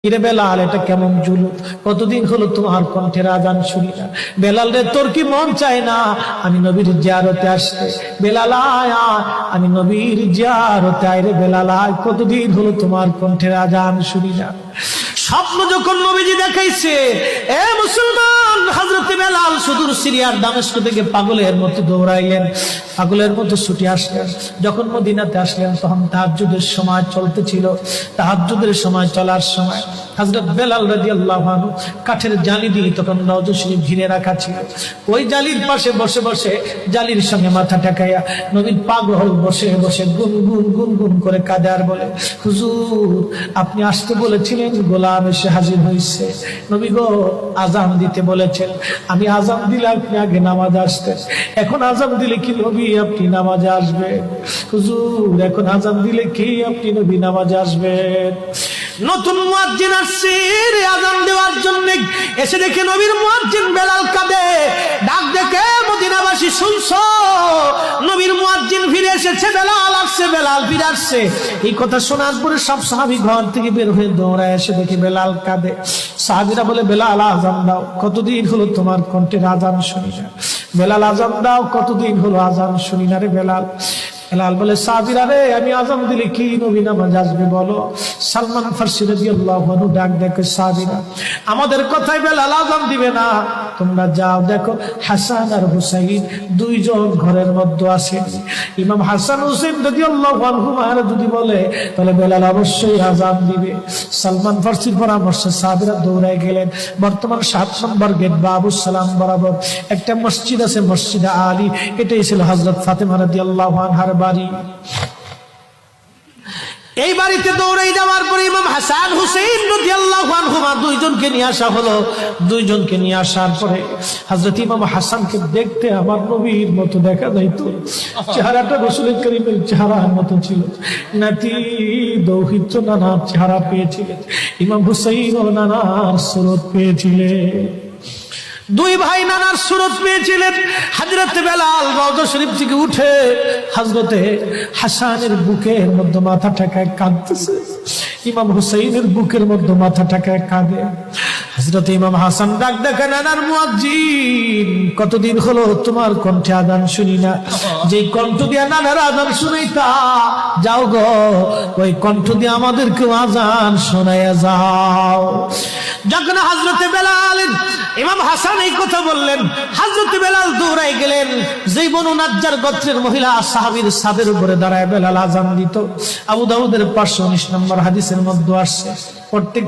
বেলাল, এটা কেমন জুলুম? কতদিন হলো তোমার কণ্ঠের আজান শুনি না। বেলাল রে, তোর কি মন চায় না আমি নবীর জিয়ারতে আসতে? বেলাল আয়, আমি নবীর জিয়ারতে আয় রে বেলাল আয়, কতদিন হলো তোমার কণ্ঠের আজান শুনি না। স্বপ্ন যখন নবীজি দেখাইছে, এ মুসলমান, হযরত বেলাল সুদূর সিরিয়ার দামেস্ক থেকে পাগলের মতো দৌড়াইলেন, পাগলের মতো ছুটে আসলেন। যখন মদিনাতে আসলেন তখন তাহাজ্জুদের সময় চলতেছিল। তাহাজ্জুদের সময় চলার সময় হযরত বেলাল রাদিয়াল্লাহু আনহু কাঠের জালি দিয়ে তখন রওজা শরীফ ঘিরে রাখা ছিল। ওই জালির পাশে বসে বসে জালির সঙ্গে মাথা ঠেকাইয়া নবীর পাগল বসে বসে গুনগুন গুনগুন করে কাঁদে আর বলে, হুজুর আপনি আসতে বলেছিলেন, গোলাম এসে হাজির হয়েছে। নবী গো, আজান দিতে বলেছেন, আমি আজান দিলে আপনি আগে নামাজ আসতেন, এখন আজান দিলে কি নবী আপনি নামাজে আসবেন? হুজুর এখন আজান দিলে কি আপনি নবী নামাজে আসবেন? নতুন মুয়াজ্জিন আসছে আজান দেওয়ার জন্য, এসে দেখে নবীর মুয়াজ্জিন বেলাল কাঁদে। ডাক দেখে মদিনাবাসী শুনছো, নবীর মুয়াজ্জিন ফিরে এসেছে, বেলাল আসছে, বেলাল ফিরে আসছে। এই কথা শোনার পরে সব সাহাবী ঘর থেকে বের হয়ে দৌড়ায় এসে দেখে বেলাল কাঁদে। সাহাবীরা বলে, বেলাল আজান দাও, কতদিন হলো তোমার কণ্ঠের আজান শুনি না। বেলাল আজান দাও, কতদিন হলো আজান শুনি না রে বেলাল। বেলাল বলে, সাহাবীরা রে, আমি আজান দিলে কি নবী নামাজ আসবে বলো? সালমান ফারসি রাদিয়াল্লাহু আনহু ডাক দেখে, সাহাবীরা আমাদের কথায় বেলাল আজান দিবে না, তোমরা যাও দেখো হাসান আর হুসাইন দুইজন ঘরের মধ্যে আছেন। ইমাম হাসান হুসাইন রাদিয়াল্লাহু আনহুমারা যদি বলে তাহলে বেলাল অবশ্যই আজান দিবে। সালমান ফারসির পরামর্শে সাহাবীরা দৌড়ায় গেলেন। বর্তমান 7 নম্বর গেট বাবুস সালাম বরাবর একটা মসজিদ আছে, মসজিদে আলী। এটাই ছিল হযরত ফাতেমা রাদিয়াল্লাহু আনহার বাড়ি। এই বাড়িতে দৌড়াই যাওয়ার পরে ইমাম হাসান হুসাইন রাদিয়াল্লাহু আনহুমা দুইজনকে নিয়ে আসা হলো। দুইজনকে নিয়ে আসার পরে হযরত ইমাম হাসানকে দেখতে আমার নবীর মতো দেখা যাইতো, চেহারাটা রাসূল করিমের চেহারার মতো ছিল। নাতি দৌহিত্র নানার চেহারা পেয়েছিলেন, ইমাম হুসাইন ও নানার সুরত পেয়েছিলেন। দুই ভাই নানার সুরত পেয়েছিলেন। হযরত বেলাল রওজা শরীফ থেকে উঠে হযরতে হাসানের বুকের মধ্যে মাথা ঠেকায় কাঁদতেছে, ইমাম হুসাইনের বুকের মধ্যে মাথা ঠেকায় কাঁদে। হযরত ইমাম হাসান ডাক দেখে, নানার মুয়াজ্জিন, কতদিন হলো তোমার কণ্ঠে আজান শুনি না। যেই কণ্ঠ দিয়ে নানার আজান শুনাইতা, যাও গো ওই কণ্ঠ দিয়ে আমাদেরকেও আজান শোনাইয়া যাও। যখন হযরত বেলাল ইমাম হাসান এই কথা বললেন, হযরত বেলাল দৌড়াই গেলেন। যেই বনু নাজ্জার গোত্রের মহিলা সাহাবীর ছাদের উপরে দাঁড়ায় বেলাল আজান দিত। আবু দাউদের 519 নম্বর হাদিসের মধ্যে আসছে, প্রত্যেক